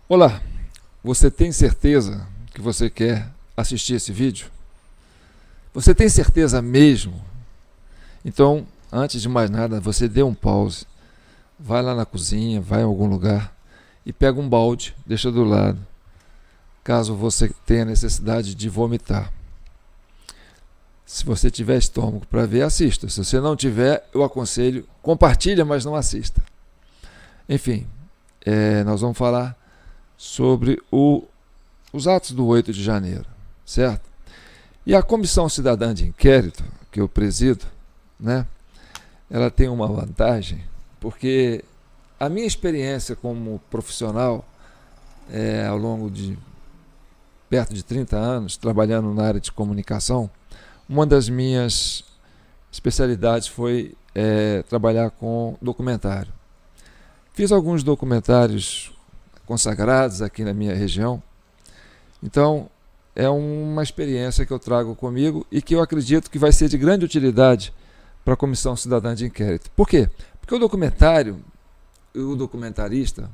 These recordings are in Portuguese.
Olá, você tem certeza que você quer assistir esse vídeo? Você tem certeza mesmo? Então, antes de mais nada, você dê um pause, vai lá na cozinha, vai em algum lugar e pega um balde, deixa do lado, caso você tenha necessidade de vomitar. Se você tiver estômago para ver, assista. Se você não tiver, eu aconselho, compartilha, mas não assista. Enfim, nós vamos falar sobre os atos do 8 de janeiro, certo? E a Comissão Cidadã de Inquérito, que eu presido, né, ela tem uma vantagem, porque a minha experiência como profissional, ao longo de perto de 30 anos, trabalhando na área de comunicação, uma das minhas especialidades foi trabalhar com documentário. Fiz alguns documentários consagrados aqui na minha região. Então, é uma experiência que eu trago comigo e que eu acredito que vai ser de grande utilidade para a Comissão Cidadã de Inquérito. Por quê? Porque o documentarista,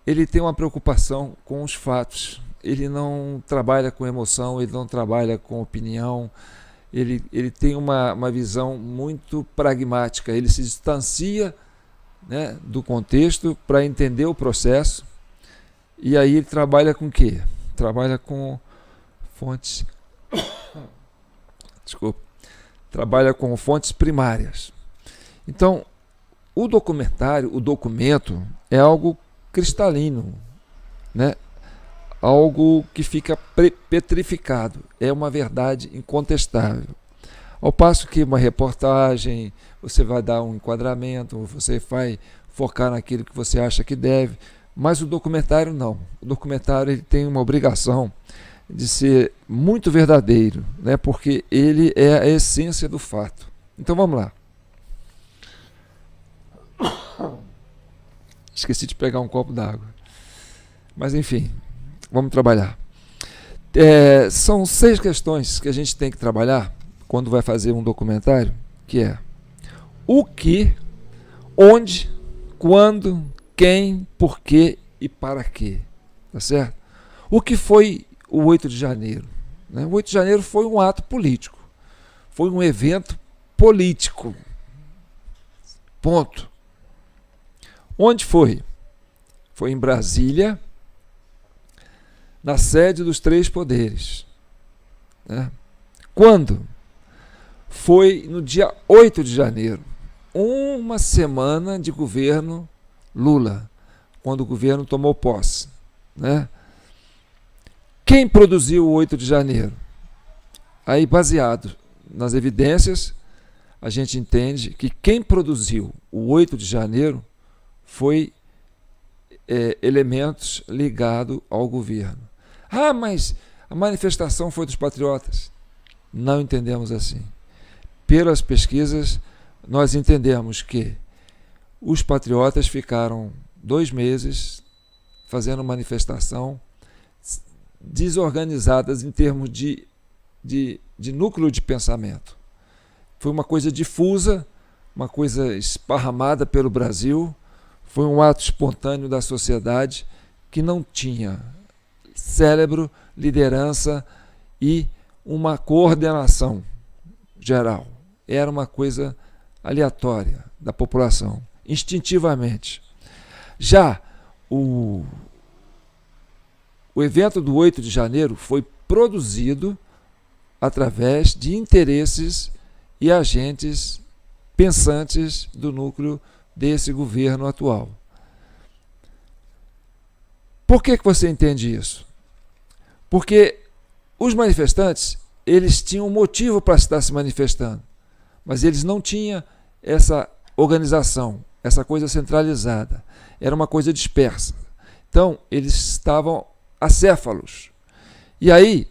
ele tem uma preocupação com os fatos. Ele não trabalha com emoção, ele não trabalha com opinião, ele tem uma visão muito pragmática, ele se distancia, né, do contexto para entender o processo. E aí ele trabalha com o quê? Trabalha com fontes. Desculpa. Trabalha com fontes primárias. Então, o documento é algo cristalino, né? Algo que fica petrificado. É uma verdade incontestável. Ao passo que uma reportagem, você vai dar um enquadramento, você vai focar naquilo que você acha que deve. Mas o documentário não. O documentário ele tem uma obrigação de ser muito verdadeiro, né? Porque ele é a essência do fato. Então vamos lá. Esqueci de pegar um copo d'água. Mas enfim, vamos trabalhar. São 6 questões que a gente tem que trabalhar quando vai fazer um documentário, que é o que, onde, quando, quem, por quê e para quê. Tá certo? O que foi o 8 de janeiro? Né? O 8 de janeiro foi um ato político. Foi um evento político. Ponto. Onde foi? Foi em Brasília, na sede dos 3 poderes. Né? Quando? Foi no dia 8 de janeiro. Uma semana de governo Lula, quando o governo tomou posse. Né? Quem produziu o 8 de janeiro? Aí, baseado nas evidências, a gente entende que quem produziu o 8 de janeiro foi elementos ligados ao governo. Ah, mas a manifestação foi dos patriotas. Não entendemos assim. Pelas pesquisas, nós entendemos que os patriotas ficaram 2 meses fazendo manifestação desorganizadas em termos de núcleo de pensamento. Foi uma coisa difusa, uma coisa esparramada pelo Brasil, foi um ato espontâneo da sociedade que não tinha cérebro, liderança e uma coordenação geral. Era uma coisa aleatória da população, instintivamente. Já o evento do 8 de janeiro foi produzido através de interesses e agentes pensantes do núcleo desse governo atual. Por que você entende isso? Porque os manifestantes, eles tinham um motivo para estar se manifestando, mas eles não tinham essa organização, essa coisa centralizada. Era uma coisa dispersa. Então, eles estavam acéfalos. E aí,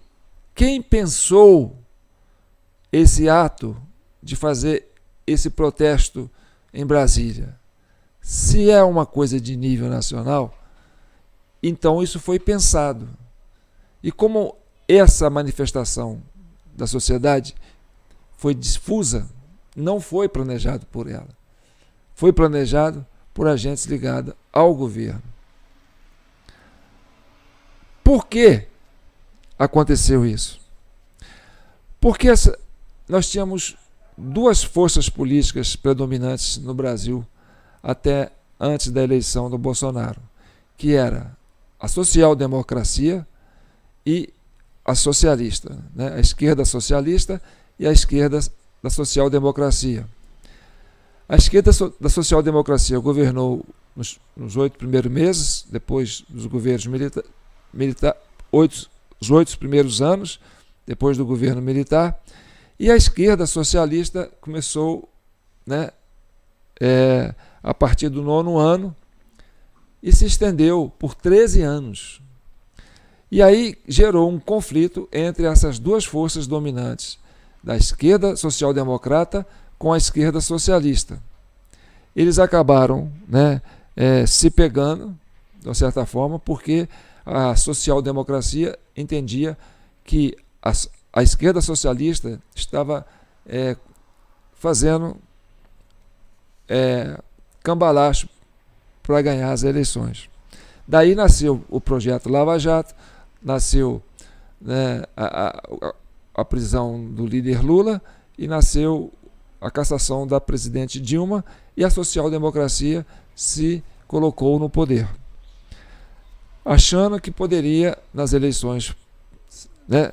quem pensou esse ato de fazer esse protesto em Brasília? Se é uma coisa de nível nacional, então isso foi pensado. E como essa manifestação da sociedade foi difusa, não foi planejado por ela. Foi planejado por agentes ligados ao governo. Por que aconteceu isso? Porque nós tínhamos duas forças políticas predominantes no Brasil até antes da eleição do Bolsonaro, que era a social-democracia e a socialista, né? A esquerda socialista e a esquerda da social-democracia. A esquerda da social-democracia governou nos 8 primeiros meses, depois dos governos os 8 primeiros anos, depois do governo militar, e a esquerda socialista começou, né, a partir do 9º ano e se estendeu por 13 anos. E aí gerou um conflito entre essas duas forças dominantes, da esquerda social-democrata com a esquerda socialista. Eles acabaram, né, se pegando, de uma certa forma, porque a social-democracia entendia que a esquerda socialista estava fazendo cambalacho para ganhar as eleições. Daí nasceu o projeto Lava Jato, nasceu, né, a prisão do líder Lula e nasceu a cassação da presidente Dilma, e a social-democracia se colocou no poder, achando que poderia, nas eleições, né,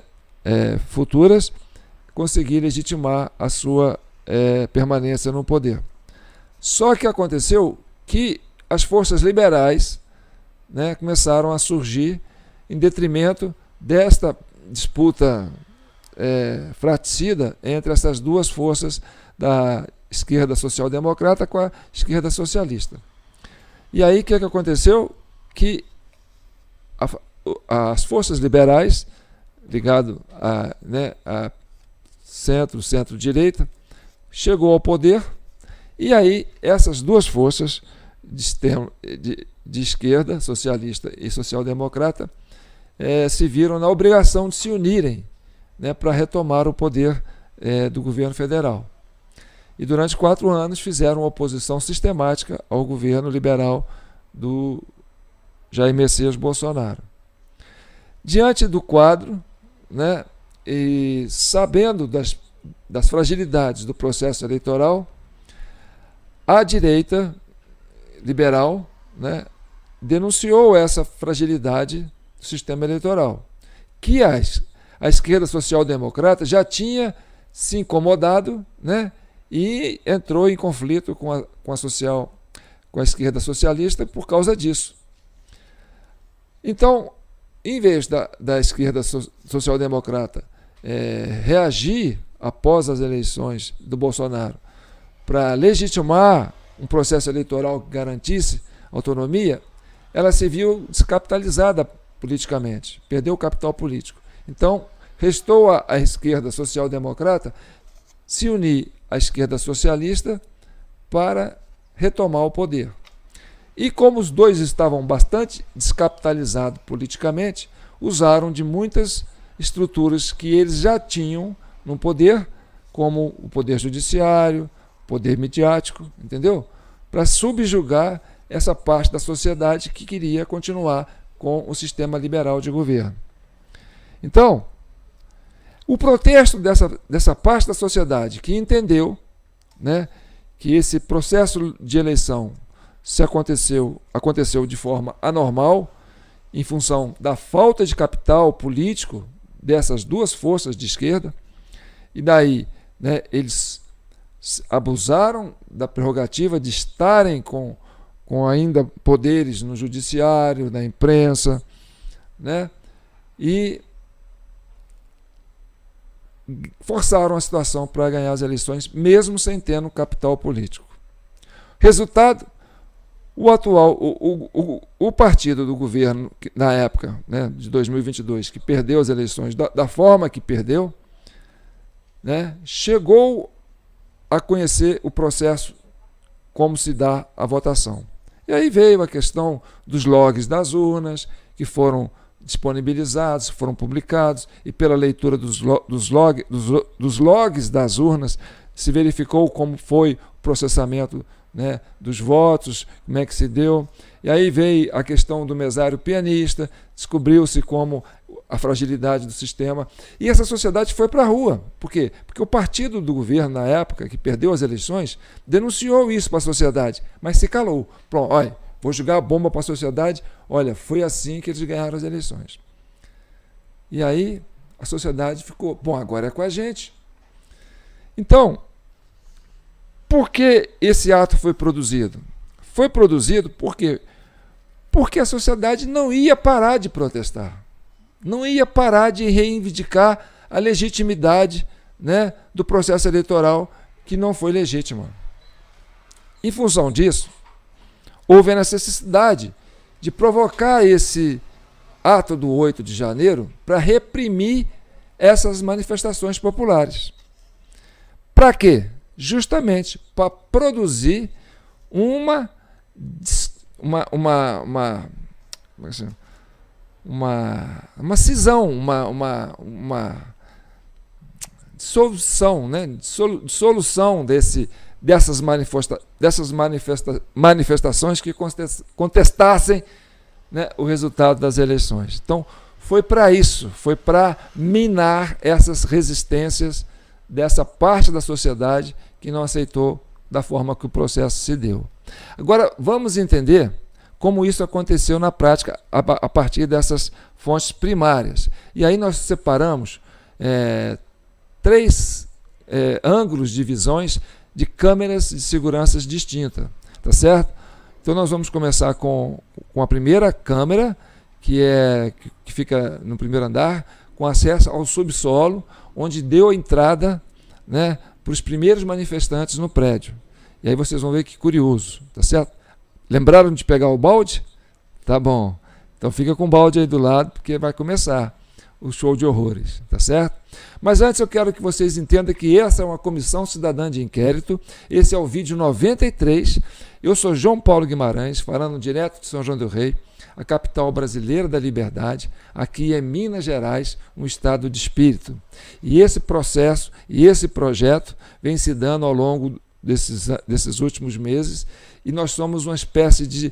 futuras, conseguir legitimar a sua permanência no poder. Só que aconteceu que as forças liberais, né, começaram a surgir em detrimento desta disputa fratricida entre essas duas forças da esquerda social-democrata com a esquerda socialista. E aí o que aconteceu? Que as forças liberais, ligado a centro-direita, chegou ao poder, e aí essas duas forças de esquerda, socialista e social-democrata, se viram na obrigação de se unirem, né, para retomar o poder do governo federal. E durante 4 anos fizeram oposição sistemática ao governo liberal do Jair Messias Bolsonaro. Diante do quadro, né, e sabendo das fragilidades do processo eleitoral, a direita liberal, né, denunciou essa fragilidade do sistema eleitoral, que a esquerda social-democrata já tinha se incomodado, né, e entrou em conflito com a esquerda socialista por causa disso. Então, em vez da esquerda social-democrata reagir após as eleições do Bolsonaro para legitimar um processo eleitoral que garantisse autonomia, ela se viu descapitalizada politicamente, perdeu o capital político. Então, restou à esquerda social-democrata se unir à esquerda socialista para retomar o poder. E como os dois estavam bastante descapitalizados politicamente, usaram de muitas estruturas que eles já tinham no poder, como o poder judiciário, o poder midiático, entendeu? Para subjugar essa parte da sociedade que queria continuar com o sistema liberal de governo. Então, o protesto dessa parte da sociedade que entendeu, né, que esse processo de eleição aconteceu de forma anormal, em função da falta de capital político dessas duas forças de esquerda, e daí, né, eles abusaram da prerrogativa de estarem com ainda poderes no judiciário, na imprensa, né, e forçaram a situação para ganhar as eleições, mesmo sem ter no capital político. Resultado, o partido do governo, na época, né, de 2022, que perdeu as eleições da forma que perdeu, né, chegou a conhecer o processo, como se dá a votação. E aí veio a questão dos logs das urnas, que foram disponibilizados, foram publicados, e pela leitura dos logs das urnas, se verificou como foi o processamento né, dos votos, como é que se deu. E aí veio a questão do mesário pianista, descobriu-se como a fragilidade do sistema, e essa sociedade foi para a rua. Por quê? Porque o partido do governo, na época, que perdeu as eleições, denunciou isso para a sociedade, mas se calou. Pronto, olha, vou jogar a bomba para a sociedade, olha, foi assim que eles ganharam as eleições. E aí a sociedade ficou, bom, agora é com a gente. Então, por que esse ato foi produzido? Foi produzido porque a sociedade não ia parar de protestar, não ia parar de reivindicar a legitimidade, né, do processo eleitoral que não foi legítimo. Em função disso, houve a necessidade de provocar esse ato do 8 de janeiro para reprimir essas manifestações populares. Para quê? Justamente para produzir uma cisão, uma dissolução, né? Dissolução dessas manifestações que contestassem, né, o resultado das eleições. Então, foi para isso, foi para minar essas resistências dessa parte da sociedade que não aceitou da forma que o processo se deu. Agora, vamos entender como isso aconteceu na prática a partir dessas fontes primárias. E aí nós separamos três ângulos de visões de câmeras de segurança distintas, tá certo? Então nós vamos começar com a primeira câmera, que fica no primeiro andar, com acesso ao subsolo, onde deu a entrada, né, para os primeiros manifestantes no prédio. E aí vocês vão ver que curioso, tá certo? Lembraram de pegar o balde? Tá bom. Então fica com o balde aí do lado, porque vai começar o show de horrores, tá certo? Mas antes eu quero que vocês entendam que essa é uma comissão cidadã de inquérito. Esse é o vídeo 93. Eu sou João Paulo Guimarães, falando direto de São João del Rei, a capital brasileira da liberdade. Aqui é Minas Gerais, um estado de espírito. E esse processo e esse projeto vem se dando ao longo desses últimos meses, e nós somos uma espécie de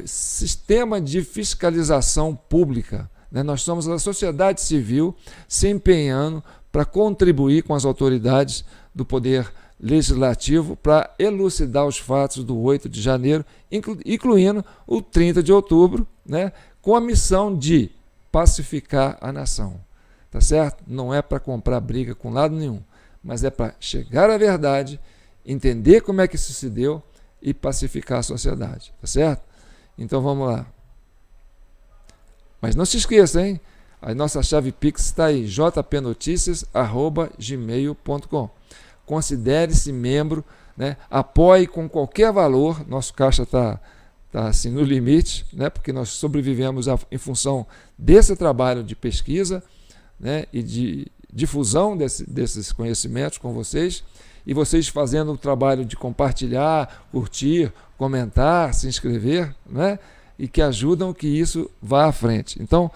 sistema de fiscalização pública, né? Nós somos a sociedade civil se empenhando para contribuir com as autoridades do poder legislativo para elucidar os fatos do 8 de janeiro, incluindo o 30 de outubro, né? Com a missão de pacificar a nação. Tá certo? Não é para comprar briga com lado nenhum, mas é para chegar à verdade, entender como é que isso se deu e pacificar a sociedade, tá certo? Então vamos lá. Mas não se esqueça, hein? A nossa chave Pix está aí, jpnoticias@gmail.com. Considere-se membro, né? Apoie com qualquer valor. Nosso caixa está assim, no limite, né? Porque nós sobrevivemos em função desse trabalho de pesquisa, né? E de difusão desses conhecimentos com vocês. E vocês fazendo o trabalho de compartilhar, curtir, comentar, se inscrever, né? E que ajudam que isso vá à frente. Então,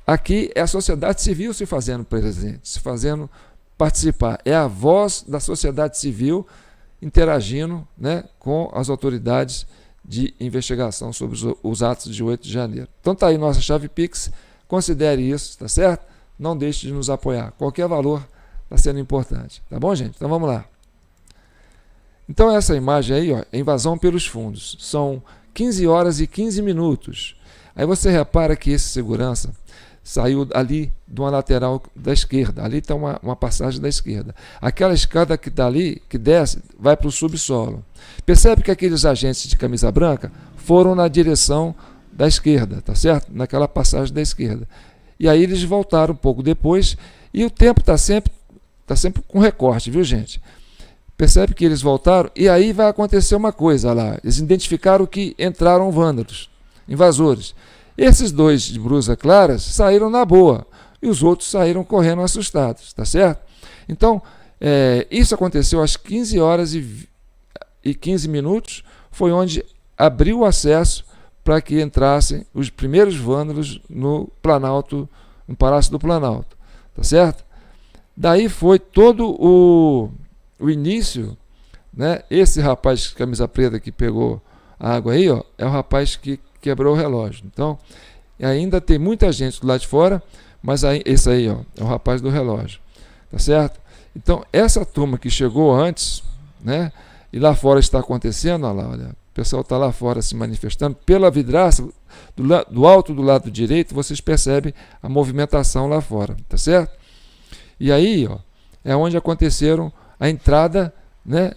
aqui é a sociedade civil se fazendo presente, se fazendo participar. É a voz da sociedade civil interagindo, né, com as autoridades de investigação sobre os atos de 8 de janeiro. Então está aí nossa chave Pix, considere isso, tá certo? Não deixe de nos apoiar. Qualquer valor está sendo importante. Tá bom, gente? Então vamos lá. Então essa imagem aí, ó, é invasão pelos fundos. São 15 horas e 15 minutos. Aí você repara que esse segurança saiu ali de uma lateral da esquerda. Ali está uma passagem da esquerda. Aquela escada que está ali, que desce, vai para o subsolo. Percebe que aqueles agentes de camisa branca foram na direção da esquerda, tá certo? Naquela passagem da esquerda. E aí eles voltaram um pouco depois, e o tempo está sempre com recorte, viu, gente? Percebe que eles voltaram, e aí vai acontecer uma coisa lá. Eles identificaram que entraram vândalos, invasores. Esses dois de blusa claras saíram na boa, e os outros saíram correndo assustados, tá certo? Então, isso aconteceu às 15 horas e 15 minutos, foi onde abriu o acesso para que entrassem os primeiros vândalos no Planalto, no Palácio do Planalto, tá certo? Daí foi todo o início né? Esse rapaz de camisa preta que pegou a água aí, ó, é o rapaz que quebrou o relógio. Então, ainda tem muita gente do lado de fora, mas aí, esse aí, ó, é o rapaz do relógio, tá certo? Então, essa turma que chegou antes, né? E lá fora está acontecendo, olha lá, olha, o pessoal está lá fora se manifestando pela vidraça, do alto do lado direito, vocês percebem a movimentação lá fora, tá certo? E aí, ó, é onde aconteceram a entrada, né,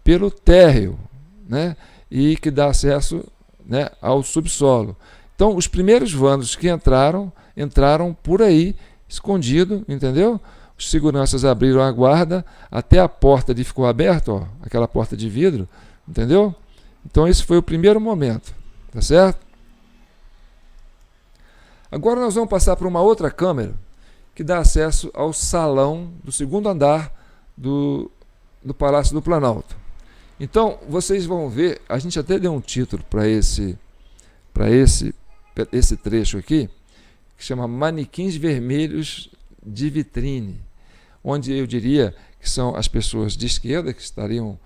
pelo térreo, né, e que dá acesso, né, ao subsolo. Então, os primeiros vândalos que entraram por aí, escondido, entendeu? Os seguranças abriram a guarda, até a porta ali ficou aberta, ó, aquela porta de vidro, entendeu? Então, esse foi o primeiro momento, tá certo? Agora nós vamos passar para uma outra câmera que dá acesso ao salão do segundo andar do Palácio do Planalto. Então, vocês vão ver, a gente até deu um título para esse trecho aqui, que chama Manequins Vermelhos de Vitrine, onde eu diria que são as pessoas de esquerda que estariam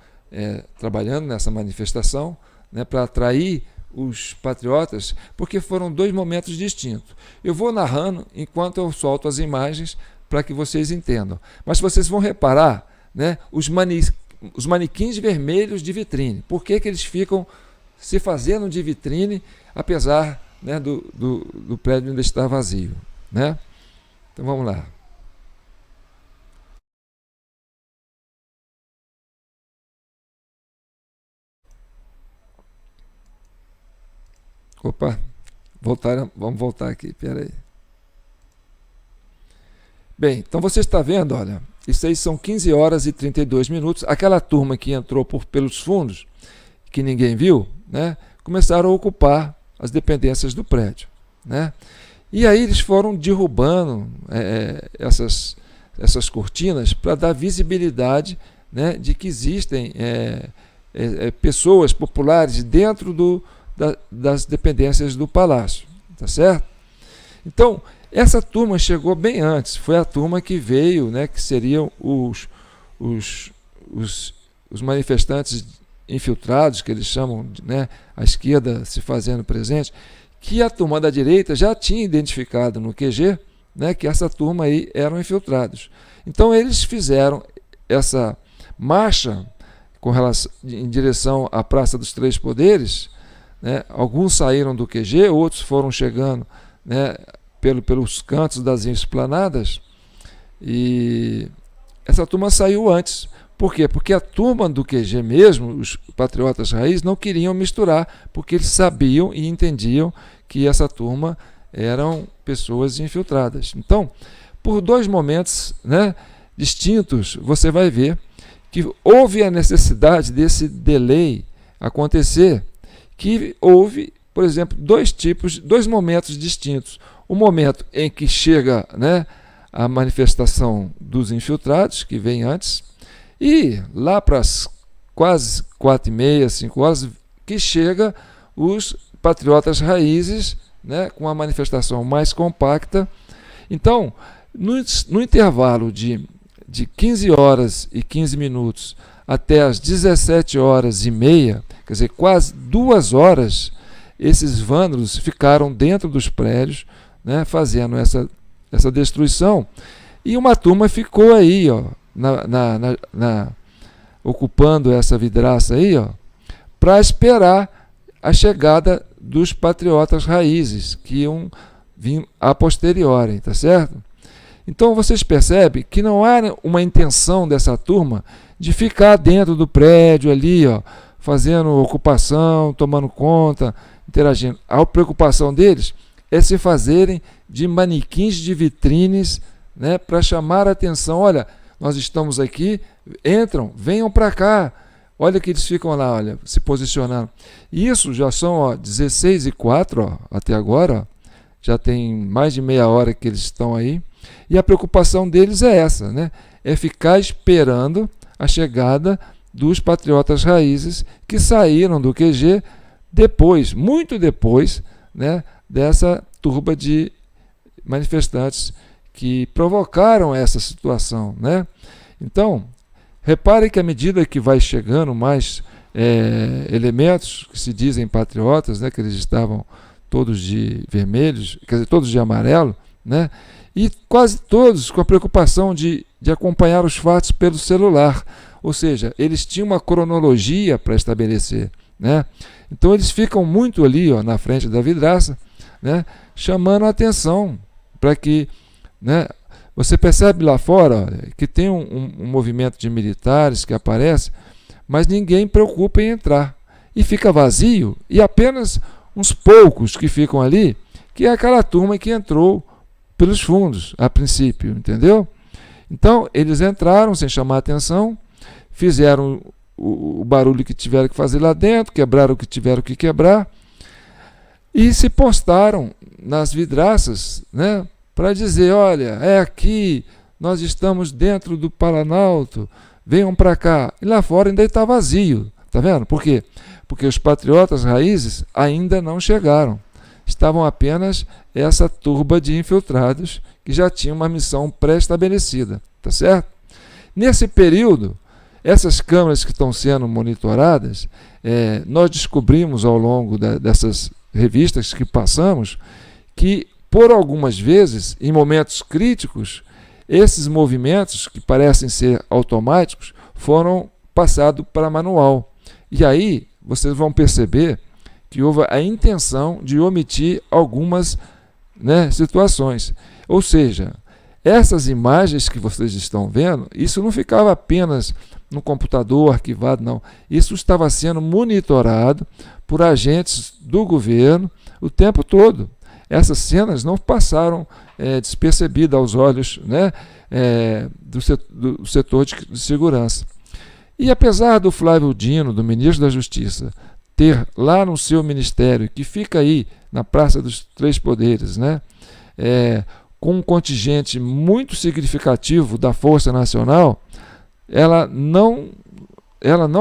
trabalhando nessa manifestação, né, para atrair os patriotas, porque foram dois momentos distintos. Eu vou narrando enquanto eu solto as imagens para que vocês entendam. Mas vocês vão reparar, né, os manequins vermelhos de vitrine. Por que eles ficam se fazendo de vitrine, apesar, né, do prédio ainda estar vazio, né? Então vamos lá. Opa, vamos voltar aqui, espera aí. Bem, então você está vendo, olha, isso aí são 15 horas e 32 minutos. Aquela turma que entrou pelos fundos, que ninguém viu, né, começaram a ocupar as dependências do prédio, né? E aí eles foram derrubando essas cortinas para dar visibilidade, né, de que existem pessoas populares dentro das dependências do palácio, tá certo? Então, essa turma chegou bem antes, foi a turma que veio, né, que seriam os manifestantes infiltrados, que eles chamam, né, a esquerda se fazendo presente, que a turma da direita já tinha identificado no QG, né, que essa turma aí eram infiltrados. Então, eles fizeram essa marcha em direção à Praça dos Três Poderes, né? Alguns saíram do QG, outros foram chegando, né, pelos cantos das esplanadas, e essa turma saiu antes. Por quê? Porque a turma do QG mesmo, os patriotas raiz, não queriam misturar, porque eles sabiam e entendiam que essa turma eram pessoas infiltradas. Então, por dois momentos, né, distintos, você vai ver que houve a necessidade desse delay acontecer, que houve, por exemplo, dois momentos distintos. O momento em que chega, né, a manifestação dos infiltrados, que vem antes, e lá para as quase 4h30, 5 horas, que chega os patriotas raízes, né, com uma manifestação mais compacta. Então, no intervalo de 15 horas e 15 minutos até as 17h30, quer dizer, quase 2 horas, esses vândalos ficaram dentro dos prédios, né, fazendo essa destruição, e uma turma ficou aí, ó, ocupando essa vidraça aí, ó, para esperar a chegada dos patriotas raízes, que iam vir a posteriori, tá certo? Então vocês percebem que não há uma intenção dessa turma de ficar dentro do prédio ali, ó, fazendo ocupação, tomando conta, interagindo. A preocupação deles é se fazerem de manequins de vitrines, né, para chamar a atenção. Olha, nós estamos aqui, entram, venham para cá. Olha que eles ficam lá, olha, se posicionando. E isso já são, ó, 16h04, ó, até agora, ó, já tem mais de meia hora que eles estão aí. E a preocupação deles é essa, né? É ficar esperando a chegada dos patriotas raízes que saíram do QG depois, muito depois, né, dessa turba de manifestantes que provocaram essa situação, né? Então, Repare que à medida que vai chegando mais elementos que se dizem patriotas, né, que eles estavam todos de vermelhos, quer dizer, todos de amarelo, né, e quase todos com a preocupação de acompanhar os fatos pelo celular, ou seja, eles tinham uma cronologia para estabelecer, né? Então eles ficam muito ali, ó, na frente da vidraça, né, chamando a atenção para que, né, você percebe lá fora, ó, que tem um movimento de militares que aparece, mas ninguém preocupa em entrar. E fica vazio, e apenas uns poucos que ficam ali, que é aquela turma que entrou pelos fundos, a princípio, entendeu? Então, eles entraram sem chamar atenção, fizeram o barulho que tiveram que fazer lá dentro, quebraram o que tiveram que quebrar, e se postaram nas vidraças, né, para dizer, olha, é aqui, nós estamos dentro do Planalto, venham para cá. E lá fora ainda está vazio, tá vendo? Por quê? Porque os patriotas raízes ainda não chegaram. Estavam apenas essa turba de infiltrados que já tinha uma missão pré-estabelecida, tá certo? Nesse período, essas câmeras que estão sendo monitoradas, nós descobrimos ao longo dessas revistas que passamos que, por algumas vezes, em momentos críticos, esses movimentos, que parecem ser automáticos, foram passados para manual. E aí vocês vão perceber que houve a intenção de omitir algumas, né, situações. Ou seja, essas imagens que vocês estão vendo, isso não ficava apenas no computador arquivado, não. Isso estava sendo monitorado por agentes do governo o tempo todo. Essas cenas não passaram despercebidas aos olhos, né, do setor de segurança. E apesar do Flávio Dino, do ministro da Justiça, ter lá no seu ministério, que fica aí na Praça dos Três Poderes, né, com um contingente muito significativo da Força Nacional, ela não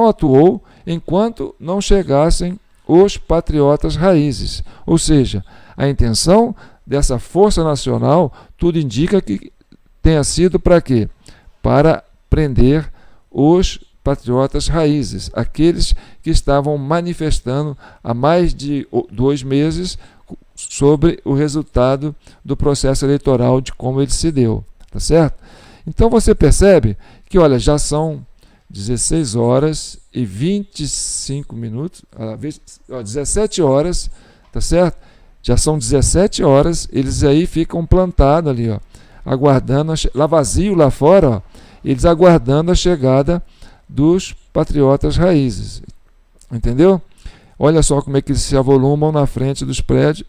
atuou enquanto não chegassem os patriotas raízes. Ou seja, a intenção dessa Força Nacional, tudo indica que tenha sido para quê? Para prender os patriotas raízes, aqueles que estavam manifestando há mais de 2 meses sobre o resultado do processo eleitoral, de como ele se deu, tá certo? Então você percebe que, olha, já são 16 horas e 25 minutos, 17 horas, tá certo? Já são 17 horas, eles aí ficam plantados ali, ó, aguardando, lá vazio lá fora, ó, eles aguardando a chegada dos patriotas raízes, entendeu? Olha só como é que eles se avolumam na frente dos prédios,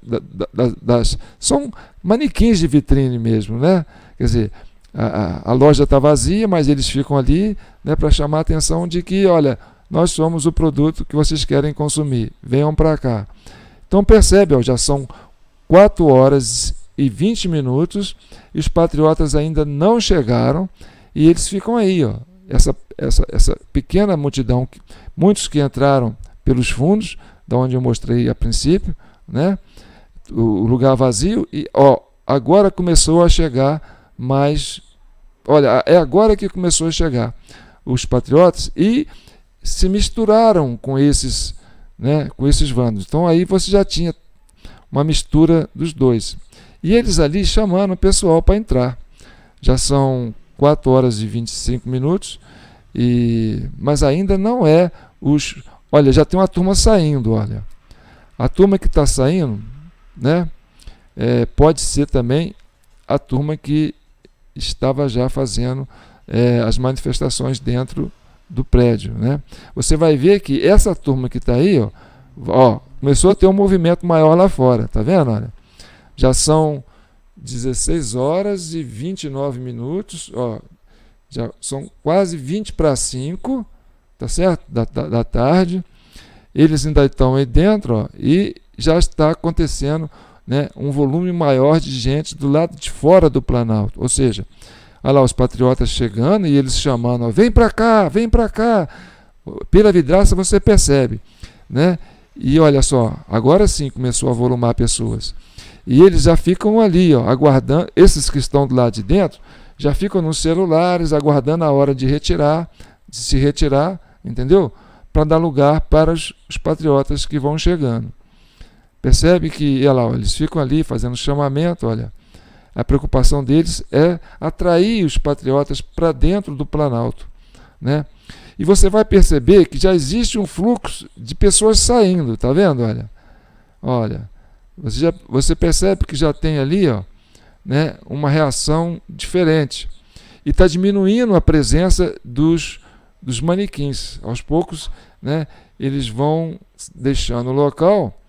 são manequins de vitrine mesmo, né? Quer dizer, a loja está vazia, mas eles ficam ali, né, para chamar a atenção de que, olha, nós somos o produto que vocês querem consumir, venham para cá. Então percebe, ó, já são 4 horas e 20 minutos, e os patriotas ainda não chegaram, e eles ficam aí, ó, essa pequena multidão, muitos que entraram pelos fundos, da onde eu mostrei a princípio, né, o lugar vazio, e ó, agora começou a chegar mais, olha, é agora que começou a chegar os patriotas e se misturaram com esses, né, com esses vândalos. Então aí você já tinha uma mistura dos dois. E eles ali chamando o pessoal para entrar. Já são 4 horas e 25 minutos, mas ainda não é os... Olha, já tem uma turma saindo, olha. A turma que está saindo, né, pode ser também a turma que estava já fazendo as manifestações dentro do prédio, né? Você vai ver que essa turma que está aí, ó, começou a ter um movimento maior lá fora, tá vendo? Olha, já são 16 horas e 29 minutos, ó, já são quase 20 para 5, tá certo? Da tarde. Eles ainda estão aí dentro, ó, e já está acontecendo, né, um volume maior de gente do lado de fora do Planalto. Ou seja, olha lá os patriotas chegando e eles chamando, ó, vem para cá, vem para cá. Pela vidraça você percebe, né? E olha só, agora sim começou a volumar pessoas. E eles já ficam ali, ó, aguardando, esses que estão do lado de dentro, já ficam nos celulares, aguardando a hora de retirar se retirar, entendeu? Para dar lugar para os patriotas que vão chegando. Percebe que, olha lá, eles ficam ali fazendo chamamento, olha. A preocupação deles é atrair os patriotas para dentro do Planalto, né? E você vai perceber que já existe um fluxo de pessoas saindo, tá vendo? Olha, você percebe que já tem ali, ó, né, uma reação diferente. E está diminuindo a presença dos manequins. Aos poucos, né, eles vão deixando o local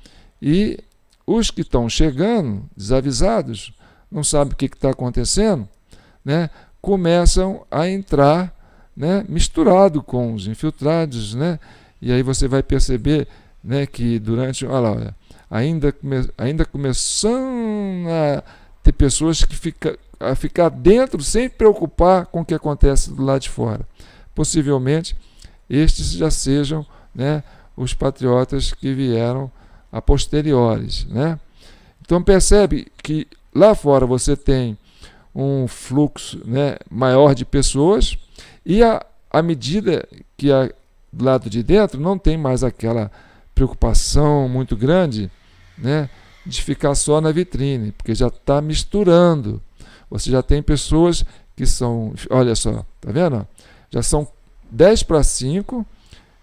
e os que estão chegando, desavisados, não sabem o que está acontecendo, né, começam a entrar, né, misturado com os infiltrados, né, e aí você vai perceber, né, que durante, olha, ainda começando a ter pessoas que ficar dentro sem preocupar com o que acontece do lado de fora. Possivelmente estes já sejam, né, os patriotas que vieram a posteriores, né? Então percebe que lá fora você tem um fluxo, né, maior de pessoas e à medida que do lado de dentro não tem mais aquela preocupação muito grande, né, de ficar só na vitrine, porque já está misturando. Você já tem pessoas que são, olha só, tá vendo? Já são 10 para 5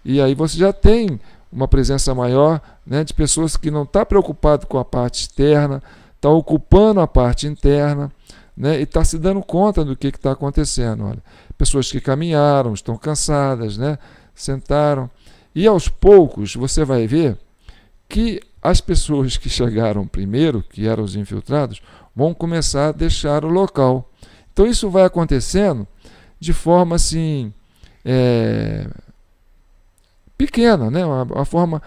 e aí você já tem uma presença maior, né, de pessoas que não estão preocupadas com a parte externa, estão ocupando a parte interna, né, e está se dando conta do que está acontecendo. Olha, pessoas que caminharam, estão cansadas, né, sentaram, e aos poucos você vai ver que as pessoas que chegaram primeiro, que eram os infiltrados, vão começar a deixar o local. Então isso vai acontecendo de forma assim, pequena, né? Uma forma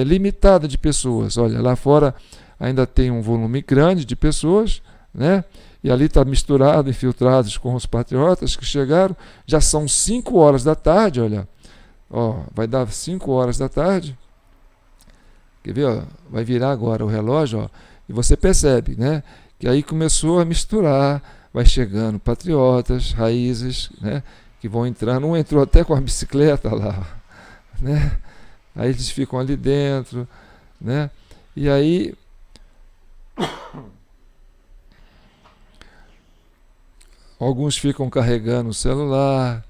limitada de pessoas. Olha, lá fora ainda tem um volume grande de pessoas, né? E ali está misturado, infiltrados com os patriotas que chegaram. Já são 5 horas da tarde, olha. Ó, vai dar 5 horas da tarde. Quer ver? Ó, vai virar agora o relógio, ó, e você percebe, né, que aí começou a misturar, vai chegando patriotas, raízes, né, que vão entrando. Um entrou até com a bicicleta lá, né? Aí eles ficam ali dentro, né? E aí alguns ficam carregando o celular.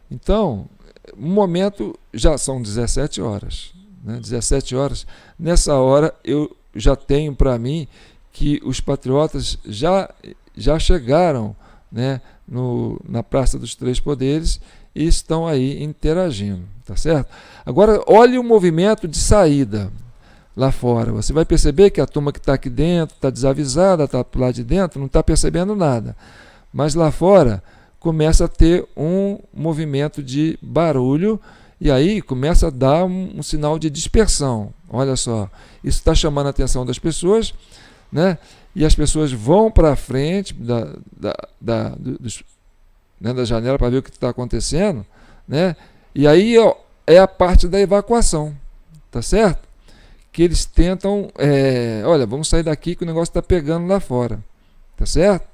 Então, no momento já são 17 horas. 17 horas, nessa hora eu já tenho para mim que os patriotas já chegaram, né, na Praça dos Três Poderes e estão aí interagindo, tá certo? Agora olhe o movimento de saída lá fora. Você vai perceber que a turma que está aqui dentro está desavisada, está lá de dentro, não está percebendo nada, mas lá fora começa a ter um movimento de barulho. E aí começa a dar um sinal de dispersão. Olha só, isso está chamando a atenção das pessoas, né? E as pessoas vão para a frente da janela para ver o que está acontecendo, né? E aí ó, é a parte da evacuação, tá certo? Que eles tentam, olha, vamos sair daqui que o negócio está pegando lá fora, tá certo?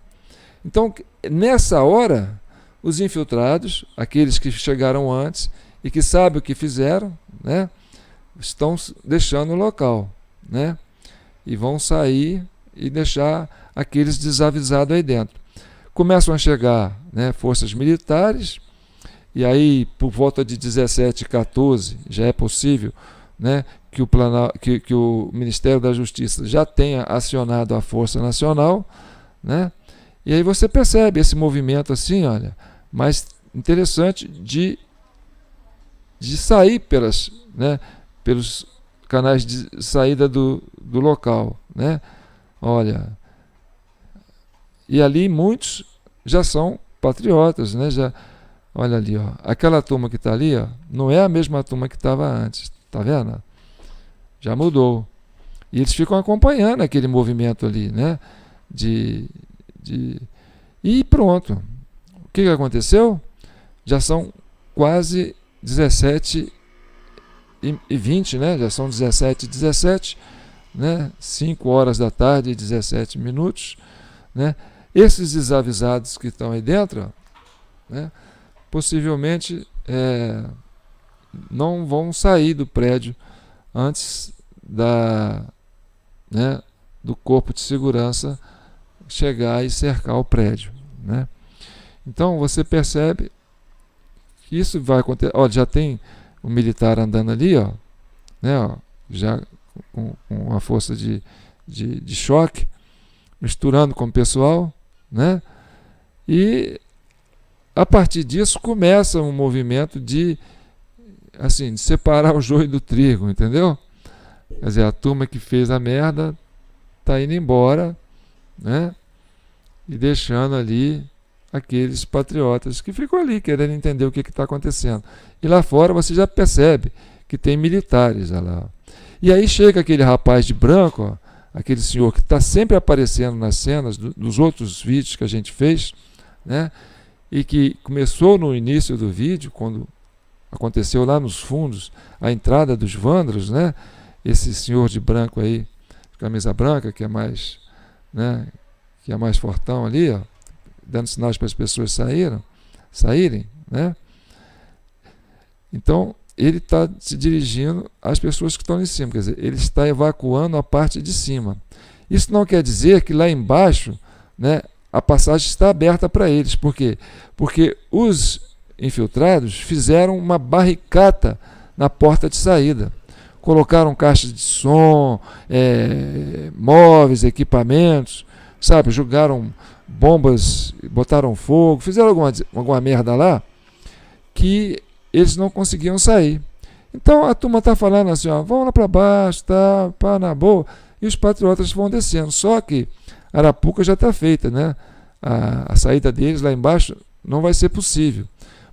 Então, nessa hora, os infiltrados, aqueles que chegaram antes e que sabem o que fizeram, né, estão deixando o local, né, e vão sair e deixar aqueles desavisados aí dentro. Começam a chegar, né, forças militares, e aí por volta de 17h14 já é possível, né, que o Ministério da Justiça já tenha acionado a Força Nacional, né, e aí você percebe esse movimento assim, olha, mais interessante de sair pelos canais de saída do local, né? Olha, e ali muitos já são patriotas, né? Já, olha ali, ó, aquela turma que está ali, ó, não é a mesma turma que estava antes, tá vendo? Já mudou. E eles ficam acompanhando aquele movimento ali, né? E pronto. O que aconteceu? Já são quase 17h20, né? Já são 17h17, né? 5 horas da tarde e 17 minutos, né? Esses desavisados que estão aí dentro, né, possivelmente não vão sair do prédio antes do corpo de segurança chegar e cercar o prédio, né? Então você percebe que isso vai acontecer. Olha, já tem um militar andando ali, ó, né, ó, já com uma força de choque, misturando com o pessoal, né? E a partir disso começa um movimento de separar o joio do trigo, entendeu? Quer dizer, a turma que fez a merda está indo embora, né? E deixando ali aqueles patriotas que ficam ali querendo entender o que está acontecendo. E lá fora você já percebe que tem militares. Olha lá. E aí chega aquele rapaz de branco, ó, aquele senhor que está sempre aparecendo nas cenas dos outros vídeos que a gente fez, né? E que começou no início do vídeo, quando aconteceu lá nos fundos a entrada dos vândalos, né? Esse senhor de branco aí, camisa branca, que é mais, né, que é mais fortão ali, ó, dando sinais para as pessoas saírem, né? Então ele está se dirigindo às pessoas que estão lá em cima, quer dizer, ele está evacuando a parte de cima. Isso não quer dizer que lá embaixo, né, a passagem está aberta para eles. Por quê? Porque os infiltrados fizeram uma barricada na porta de saída. Colocaram caixas de som, móveis, equipamentos, sabe? Jogaram bombas, botaram fogo, fizeram alguma merda lá que eles não conseguiam sair. Então a turma está falando assim, ó, vão lá para baixo, tá, pá, na boa, e os patriotas vão descendo. Só que Arapuca já está feita, né? A saída deles lá embaixo não vai ser possível,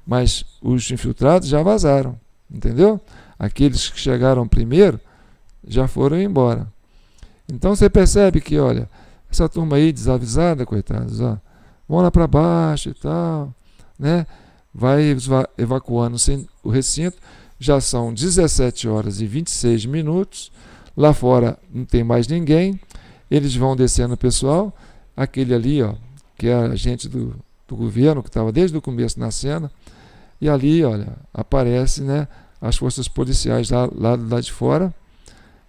mas os infiltrados já vazaram, entendeu? Aqueles que chegaram primeiro já foram embora. Então você percebe que, olha, essa turma aí desavisada, coitados, ó, vão lá para baixo e tal, né? Vai evacuando o recinto. Já são 17 horas e 26 minutos. Lá fora não tem mais ninguém. Eles vão descendo o pessoal. Aquele ali, ó, que é agente do governo, que estava desde o começo na cena. E ali, olha, aparece, né, as forças policiais lá de fora.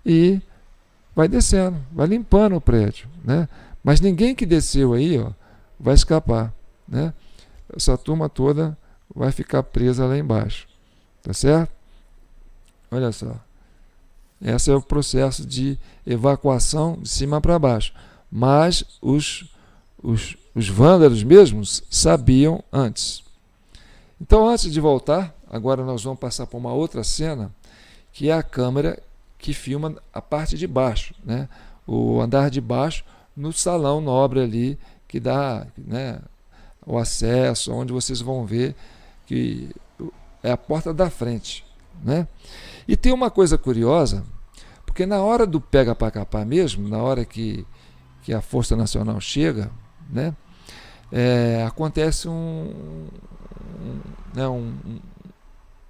E vai descendo, vai limpando o prédio, né? Mas ninguém que desceu aí, ó, vai escapar, né? Essa turma toda vai ficar presa lá embaixo, tá certo? Olha só, esse é o processo de evacuação de cima para baixo, mas os vândalos mesmos sabiam antes. Então, antes de voltar, agora nós vamos passar por uma outra cena, que é a câmera que filma a parte de baixo, né? O andar de baixo, no salão nobre ali, que dá, né, o acesso, onde vocês vão ver que é a porta da frente, né? E tem uma coisa curiosa, porque na hora do pega para capar mesmo, na hora que a Força Nacional chega, né, acontece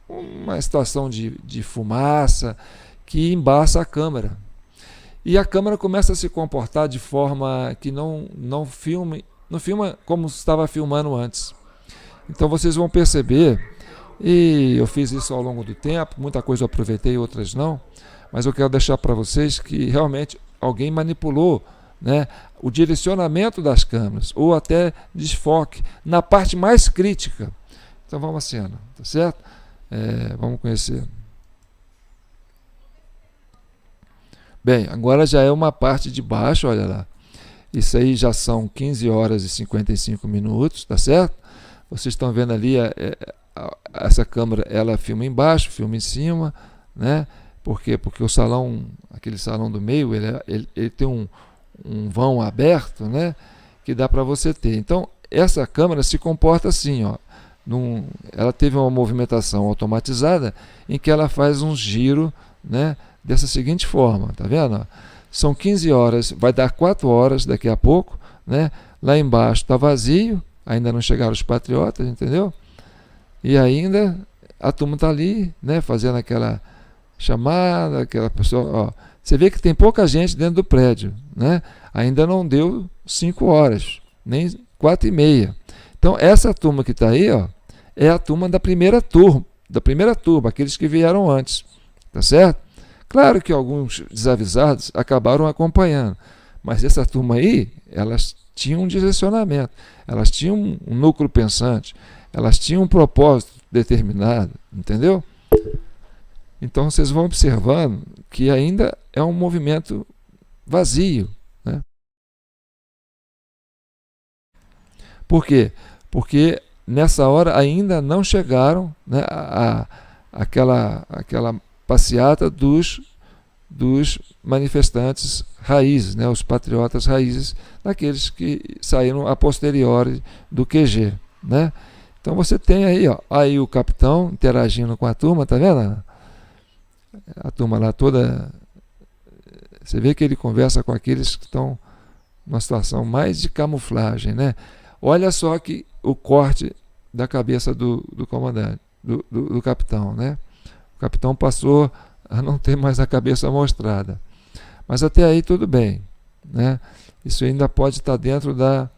uma situação de fumaça que embaça a câmera. E a câmera começa a se comportar de forma que não filma como estava filmando antes. Então vocês vão perceber, e eu fiz isso ao longo do tempo, muita coisa eu aproveitei, outras não, mas eu quero deixar para vocês que realmente alguém manipulou, né, o direcionamento das câmeras, ou até desfoque, na parte mais crítica. Então vamos à cena, tá certo? Vamos conhecer. Bem, agora já é uma parte de baixo, olha lá. Isso aí já são 15 horas e 55 minutos, tá certo? Vocês estão vendo ali, essa câmera, ela filma embaixo, filma em cima, né? Por quê? Porque o salão, aquele salão do meio, ele tem um vão aberto, né? Que dá para você ter. Então, essa câmera se comporta assim, ó. Ela teve uma movimentação automatizada em que ela faz um giro, né, dessa seguinte forma, tá vendo? São 15 horas, vai dar 4 horas daqui a pouco, né? Lá embaixo está vazio, ainda não chegaram os patriotas, entendeu? E ainda a turma está ali, né, fazendo aquela chamada, aquela pessoa, ó. Você vê que tem pouca gente dentro do prédio, né? Ainda não deu 5 horas, nem 4h30. Então essa turma que está aí, ó, é a turma da primeira turma, aqueles que vieram antes, tá certo? Claro que alguns desavisados acabaram acompanhando, mas essa turma aí, elas tinham um direcionamento, elas tinham um núcleo pensante, elas tinham um propósito determinado, entendeu? Então vocês vão observando que ainda é um movimento vazio, né? Por quê? Porque nessa hora ainda não chegaram, né, aquela passeata dos manifestantes raízes, né, os patriotas raízes, daqueles que saíram a posteriori do QG, né? Então você tem aí, ó, aí o capitão interagindo com a turma, tá vendo? A turma lá toda, você vê que ele conversa com aqueles que estão numa situação mais de camuflagem, né? Olha só que o corte da cabeça do comandante, do capitão, né? O capitão passou a não ter mais a cabeça mostrada. Mas até aí tudo bem, né? Isso ainda pode estar dentro da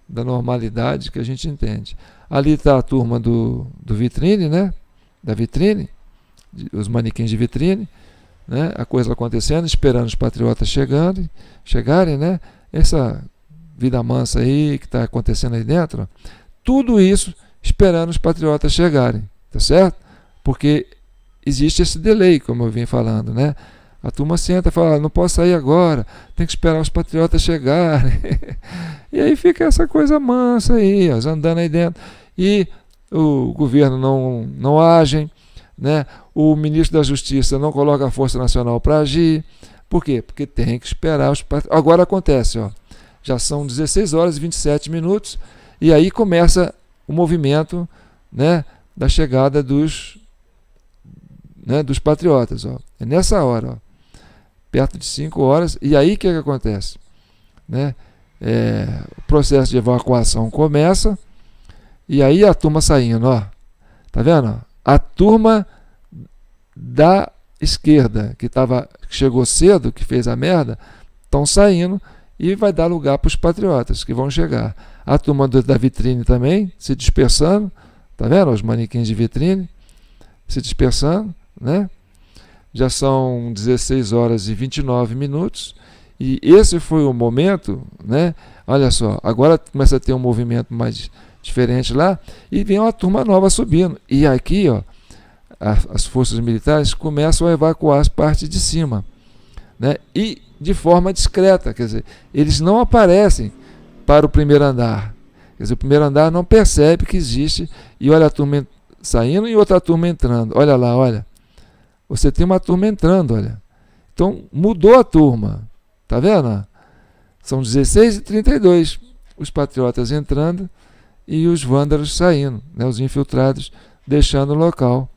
normalidade que a gente entende. Ali está a turma do vitrine, né? Da vitrine, os manequins de vitrine, né? A coisa acontecendo, esperando os patriotas chegarem, né? Essa vida mansa aí que está acontecendo aí dentro, tudo isso esperando os patriotas chegarem, tá certo? Porque existe esse delay, como eu vim falando, né? A turma senta e fala, não posso sair agora, tem que esperar os patriotas chegarem. E aí fica essa coisa mansa aí, ó, andando aí dentro. E o governo não age, né? O ministro da Justiça não coloca a Força Nacional para agir. Por quê? Porque tem que esperar os patriotas. Agora acontece, ó, já são 16 horas e 27 minutos, e aí começa o movimento, né, da chegada dos patriotas. Ó. É nessa hora, ó, perto de 5 horas, e aí o que acontece? Né? O processo de evacuação começa, e aí a turma saindo, ó, tá vendo? A turma da esquerda, que chegou cedo, que fez a merda, estão saindo, e vai dar lugar para os patriotas que vão chegar. A turma da vitrine também se dispersando, tá vendo? Os manequins de vitrine se dispersando, né? Já são 16 horas e 29 minutos, e esse foi o momento, né? Olha só, agora começa a ter um movimento mais diferente lá, e vem uma turma nova subindo. E aqui, ó, as forças militares começam a evacuar as partes de cima, né? E de forma discreta, quer dizer, eles não aparecem para o primeiro andar. Quer dizer, o primeiro andar não percebe que existe, e olha a turma saindo e outra turma entrando. Olha lá, olha. Você tem uma turma entrando, olha. Então, mudou a turma. Tá vendo? São 16h32. Os patriotas entrando e os vândalos saindo, né? Os infiltrados deixando o local.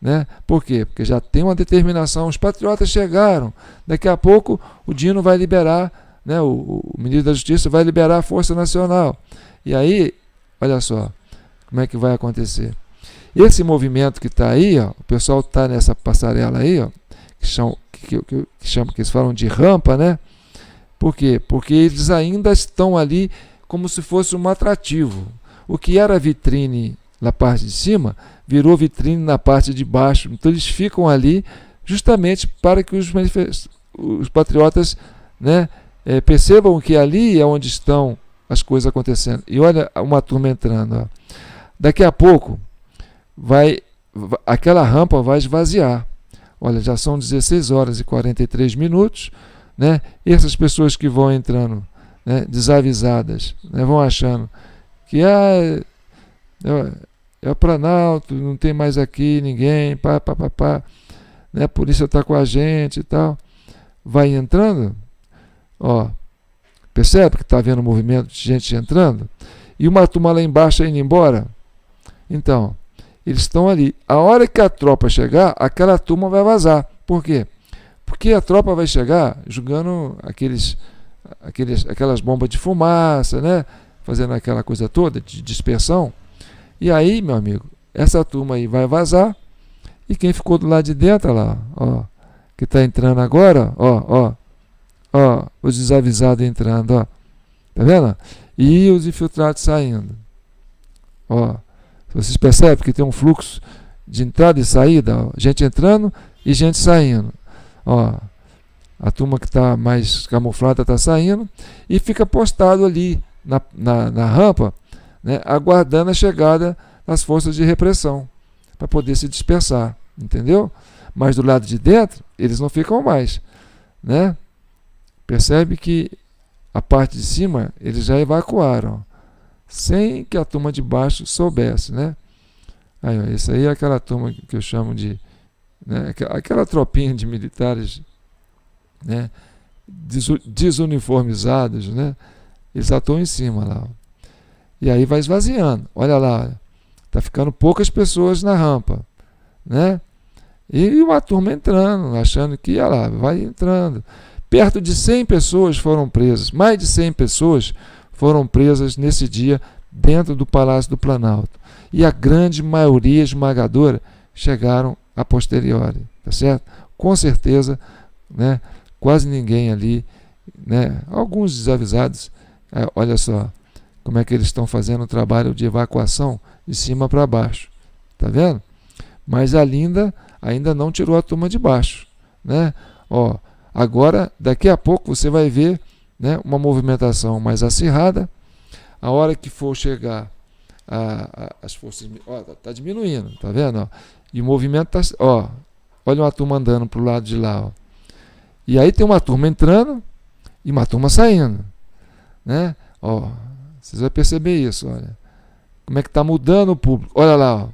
Né? Por quê? Porque já tem uma determinação, os patriotas chegaram, daqui a pouco o Dino vai liberar, né? O ministro da Justiça vai liberar a Força Nacional. E aí, olha só, como é que vai acontecer. Esse movimento que está aí, ó, o pessoal está nessa passarela aí, ó, que eles falam de rampa, né? Por quê? Porque eles ainda estão ali como se fosse um atrativo. O que era vitrine na parte de cima, virou vitrine na parte de baixo. Então eles ficam ali justamente para que os patriotas, né, percebam que ali é onde estão as coisas acontecendo. E olha uma turma entrando. Ó. Daqui a pouco, aquela rampa vai esvaziar. Olha, já são 16 horas e 43 minutos. Né? E essas pessoas que vão entrando, né, desavisadas, né, vão achando que é o Planalto, não tem mais aqui ninguém, né? A polícia está com a gente e tal. Vai entrando, ó, percebe que está havendo um movimento de gente entrando? E uma turma lá embaixo indo embora? Então, eles estão ali. A hora que a tropa chegar, aquela turma vai vazar. Por quê? Porque a tropa vai chegar jogando aquelas bombas de fumaça, né? Fazendo aquela coisa toda de dispersão. E aí, meu amigo, essa turma aí vai vazar, e quem ficou do lado de dentro, lá, ó, que está entrando agora, ó, os desavisados entrando, ó, tá vendo? E os infiltrados saindo, ó, Vocês percebem que tem um fluxo de entrada e saída, ó, gente entrando e gente saindo. Ó, a turma que está mais camuflada está saindo e fica postado ali na rampa, né, aguardando a chegada das forças de repressão para poder se dispersar, entendeu? Mas do lado de dentro eles não ficam mais, né? Percebe que a parte de cima eles já evacuaram, sem que a turma de baixo soubesse, né? Aí, ó, isso aí é aquela turma que eu chamo de, né, aquela tropinha de militares, né, desuniformizados, né? Eles atuam em cima lá, ó. E aí vai esvaziando. Olha lá, tá ficando poucas pessoas na rampa, né? E uma turma entrando, achando que ia lá, vai entrando. Perto de 100 pessoas foram presas, mais de 100 pessoas foram presas nesse dia dentro do Palácio do Planalto. E a grande maioria esmagadora chegaram a posteriori, tá certo? Com certeza, né, quase ninguém ali, né, alguns desavisados, olha só como é que eles estão fazendo o trabalho de evacuação de cima para baixo, tá vendo? Mas a Linda ainda não tirou a turma de baixo, né? Ó, agora, daqui a pouco você vai ver, né, uma movimentação mais acirrada. A hora que for chegar as forças, ó, tá diminuindo, tá vendo? Ó? E o movimento tá, ó, olha uma turma andando pro lado de lá, ó. E aí tem uma turma entrando e uma turma saindo, né? Ó, vocês vão perceber isso, olha. Como é que tá mudando o público? Olha lá, ó.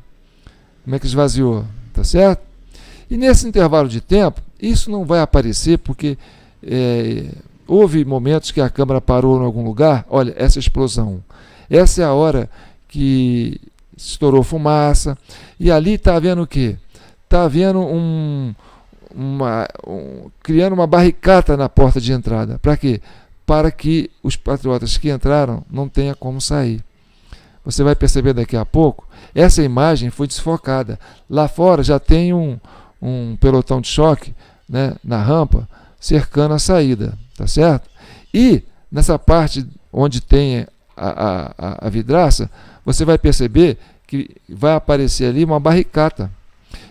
Como é que esvaziou, tá certo? E nesse intervalo de tempo, isso não vai aparecer porque houve momentos que a câmera parou em algum lugar. Olha, essa explosão. Essa é a hora que estourou fumaça. E ali está havendo o quê? Está havendo criando uma barricada na porta de entrada. Para quê? Para que os patriotas que entraram não tenham como sair. Você vai perceber daqui a pouco, essa imagem foi desfocada. Lá fora já tem um pelotão de choque, né, na rampa, cercando a saída, tá certo? E nessa parte onde tem a vidraça, você vai perceber que vai aparecer ali uma barricada.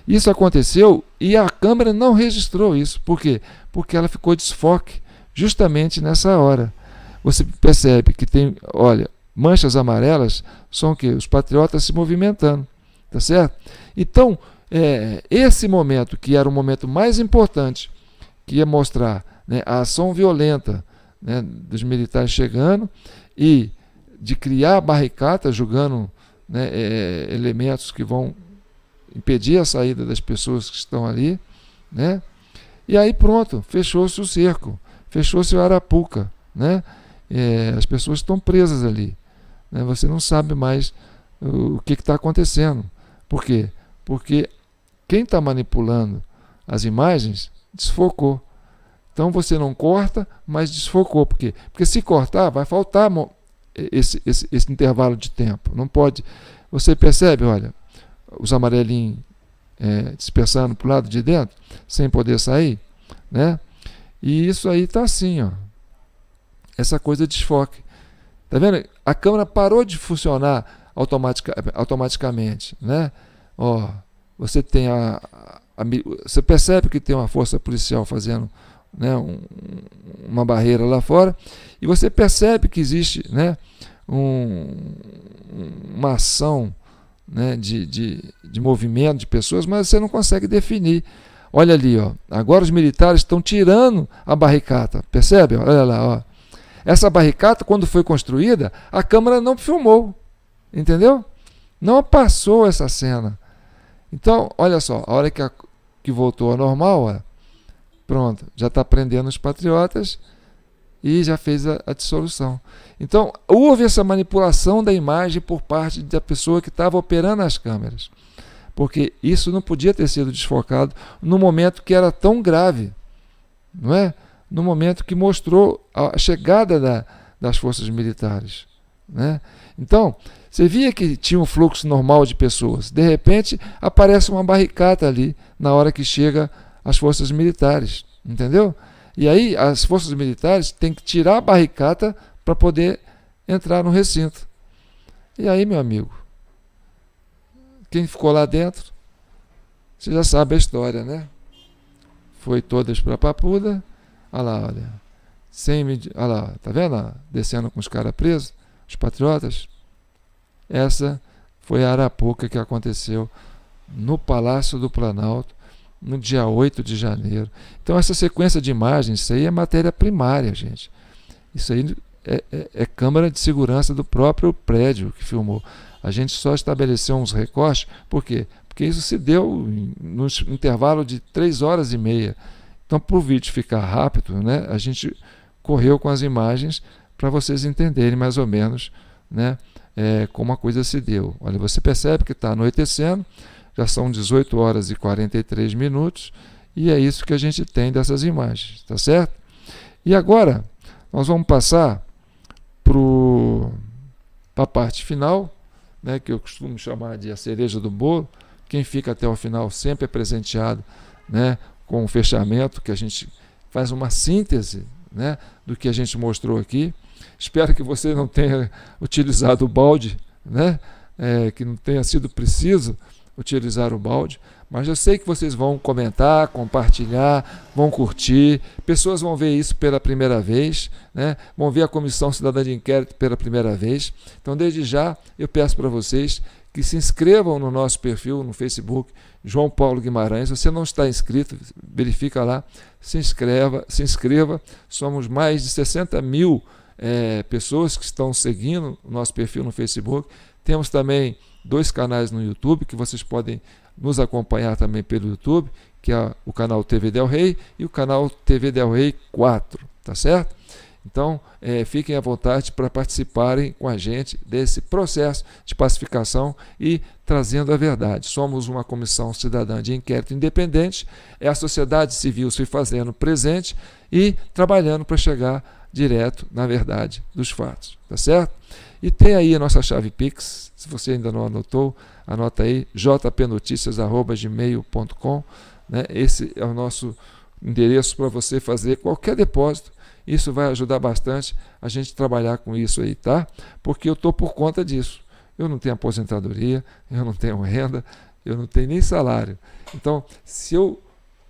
Isso aconteceu e a câmera não registrou isso. Por quê? Porque ela ficou desfoque justamente nessa hora. Você percebe que tem, olha, manchas amarelas são o quê? Os patriotas se movimentando, tá certo? Então, esse momento, que era o momento mais importante, que ia mostrar, né, a ação violenta, né, dos militares chegando e de criar barricada, jogando, né, elementos que vão impedir a saída das pessoas que estão ali, né? E aí pronto, fechou-se o cerco, fechou-se o Arapuca, né? As pessoas estão presas ali, né? Você não sabe mais o que está acontecendo. Por quê? Porque quem está manipulando as imagens desfocou. Então você não corta, mas desfocou. Por quê? Porque se cortar, vai faltar esse intervalo de tempo. Não pode. Você percebe, olha, os amarelinhos dispersando para o lado de dentro, sem poder sair, né? E isso aí está assim, ó. Essa coisa de desfoque. Tá vendo? A câmera parou de funcionar automaticamente, né? Ó, você tem você percebe que tem uma força policial fazendo, né, uma barreira lá fora, e você percebe que existe, né, uma ação, né, de movimento de pessoas, mas você não consegue definir. Olha ali, ó, agora os militares estão tirando a barricada, percebe? Olha lá, ó. Essa barricada, quando foi construída, a câmera não filmou, entendeu? Não passou essa cena. Então, olha só, a hora que voltou ao normal, ó, pronto, já está prendendo os patriotas e já fez a dissolução. Então, houve essa manipulação da imagem por parte da pessoa que estava operando as câmeras, porque isso não podia ter sido desfocado no momento que era tão grave, não é? No momento que mostrou a chegada das forças militares, né? Então, você via que tinha um fluxo normal de pessoas. De repente, aparece uma barricada ali na hora que chega as forças militares, entendeu? E aí as forças militares têm que tirar a barricada para poder entrar no recinto. E aí, meu amigo, quem ficou lá dentro, você já sabe a história, né? Foi todas para Papuda. Olha lá, olha. Olha lá, tá vendo? Descendo com os caras presos, os patriotas. Essa foi a Arapuca que aconteceu no Palácio do Planalto, no dia 8 de janeiro. Então, essa sequência de imagens, isso aí é matéria primária, gente. Isso aí é câmera de segurança do próprio prédio que filmou. A gente só estabeleceu uns recortes, por quê? Porque isso se deu no intervalo de 3 horas e meia. Então, para o vídeo ficar rápido, né, a gente correu com as imagens para vocês entenderem mais ou menos, né, como a coisa se deu. Olha, você percebe que está anoitecendo, já são 18 horas e 43 minutos, e é isso que a gente tem dessas imagens, tá certo? E agora, nós vamos passar para a parte final, né, que eu costumo chamar de a cereja do bolo. Quem fica até o final sempre é presenteado, né, com o fechamento, que a gente faz uma síntese, né, do que a gente mostrou aqui. Espero que você não tenha utilizado o balde, né, que não tenha sido preciso utilizar o balde, mas eu sei que vocês vão comentar, compartilhar, vão curtir, pessoas vão ver isso pela primeira vez, né? Vão ver a Comissão Cidadã de Inquérito pela primeira vez. Então, desde já, eu peço para vocês que se inscrevam no nosso perfil no Facebook, João Paulo Guimarães. Se você não está inscrito, verifica lá, se inscreva. Somos mais de 60 mil pessoas que estão seguindo o nosso perfil no Facebook. Temos também 2 canais no YouTube, que vocês podem nos acompanhar também pelo YouTube, que é o canal TV Del Rey e o canal TV Del Rey 4, tá certo? Então, fiquem à vontade para participarem com a gente desse processo de pacificação e trazendo a verdade. Somos uma comissão cidadã de inquérito independente, é a sociedade civil se fazendo presente e trabalhando para chegar direto na verdade dos fatos, tá certo? E tem aí a nossa chave Pix, se você ainda não anotou, anota aí, jpnoticias@gmail.com, né? Esse é o nosso endereço para você fazer qualquer depósito. Isso vai ajudar bastante a gente trabalhar com isso aí, tá? Porque eu estou por conta disso. Eu não tenho aposentadoria, eu não tenho renda, eu não tenho nem salário. Então, se eu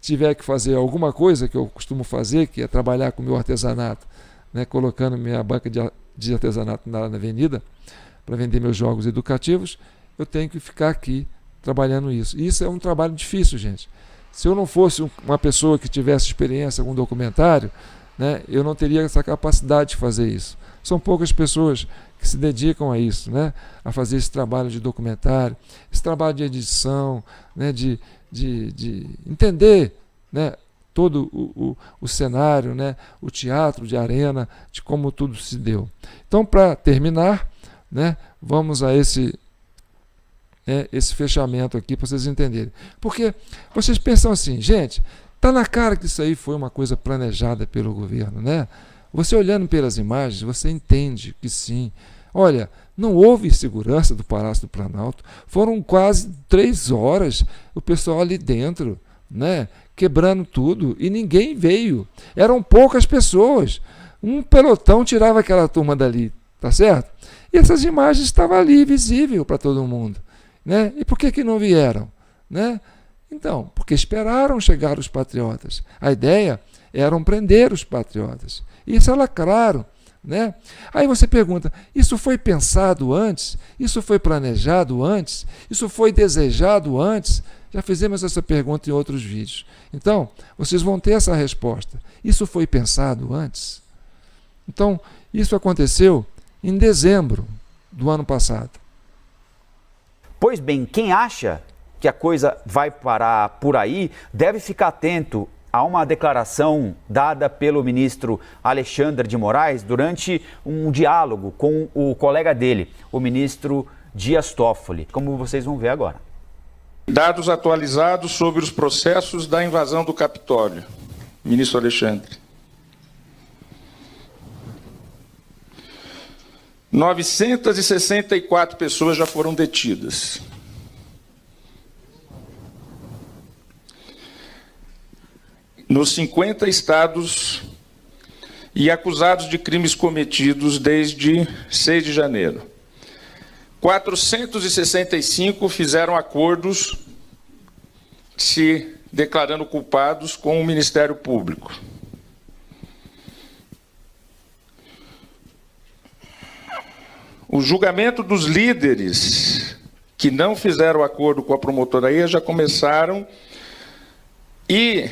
tiver que fazer alguma coisa que eu costumo fazer, que é trabalhar com o meu artesanato, né, colocando minha banca de artesanato na avenida para vender meus jogos educativos, eu tenho que ficar aqui trabalhando isso. E isso é um trabalho difícil, gente. Se eu não fosse uma pessoa que tivesse experiência com documentário, né, eu não teria essa capacidade de fazer isso. São poucas pessoas que se dedicam a isso, né, a fazer esse trabalho de documentário, esse trabalho de edição, né, de entender, né, todo o cenário, né, o teatro de arena, de como tudo se deu. Então, para terminar, né, vamos a esse fechamento aqui para vocês entenderem. Porque vocês pensam assim, gente, está na cara que isso aí foi uma coisa planejada pelo governo, né? Você olhando pelas imagens, você entende que sim. Olha, não houve segurança do Palácio do Planalto, foram quase 3 horas o pessoal ali dentro, né, quebrando tudo, e ninguém veio. Eram poucas pessoas. Um pelotão tirava aquela turma dali, tá certo? E essas imagens estavam ali, visível para todo mundo, né? E por que não vieram, né? Então, porque esperaram chegar os patriotas. A ideia era prender os patriotas. Isso é lacraram, né? Aí você pergunta, isso foi pensado antes? Isso foi planejado antes? Isso foi desejado antes? Já fizemos essa pergunta em outros vídeos. Então, vocês vão ter essa resposta. Isso foi pensado antes? Então, isso aconteceu em dezembro do ano passado. Pois bem, quem acha que a coisa vai parar por aí, deve ficar atento a uma declaração dada pelo ministro Alexandre de Moraes durante um diálogo com o colega dele, o ministro Dias Toffoli, como vocês vão ver agora. Dados atualizados sobre os processos da invasão do Capitólio. Ministro Alexandre. 964 pessoas já foram detidas. Nos 50 estados e acusados de crimes cometidos desde 6 de janeiro. 465 fizeram acordos se declarando culpados com o Ministério Público. O julgamento dos líderes que não fizeram acordo com a promotoria já começaram e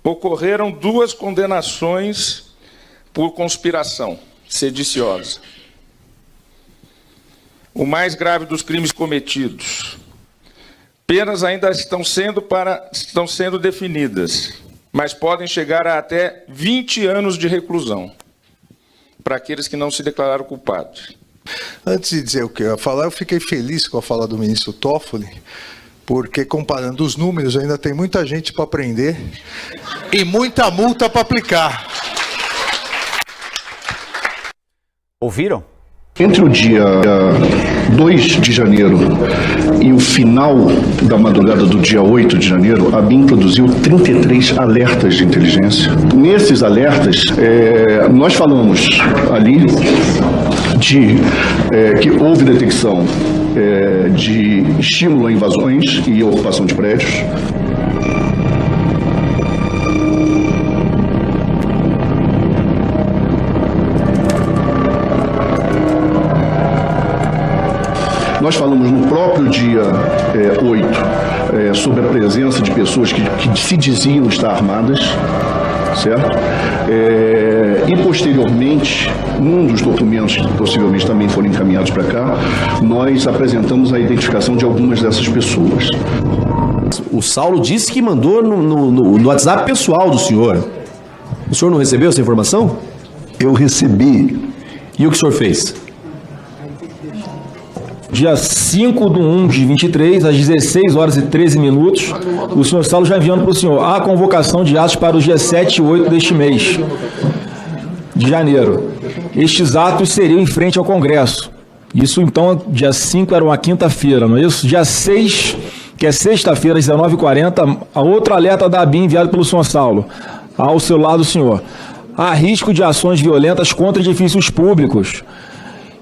ocorreram 2 condenações por conspiração sediciosa. O mais grave dos crimes cometidos. Penas ainda estão sendo definidas, mas podem chegar a até 20 anos de reclusão para aqueles que não se declararam culpados. Antes de dizer o que eu ia falar, eu fiquei feliz com a fala do ministro Toffoli, porque comparando os números ainda tem muita gente para prender e muita multa para aplicar. Ouviram? Entre o dia 2 de janeiro e o final da madrugada do dia 8 de janeiro, a BIM produziu 33 alertas de inteligência. Nesses alertas, nós falamos ali de que houve detecção de estímulo a invasões e ocupação de prédios. Nós falamos no próprio dia 8 sobre a presença de pessoas que se diziam estar armadas, certo? E posteriormente, num dos documentos que possivelmente também foram encaminhados para cá, nós apresentamos a identificação de algumas dessas pessoas. O Saulo disse que mandou no WhatsApp pessoal do senhor. O senhor não recebeu essa informação? Eu recebi. E o que o senhor fez? Dia 5 de 1 de 23, às 16 horas e 13 minutos, o senhor Saulo já enviando para o senhor a convocação de atos para os dias 7 e 8 deste mês de janeiro. Estes atos seriam em frente ao Congresso. Isso, então, dia 5 era uma quinta-feira, não é isso? Dia 6, que é sexta-feira, às 19h40, a outro alerta da ABIN enviado pelo senhor Saulo, ao celular do senhor. Há risco de ações violentas contra edifícios públicos.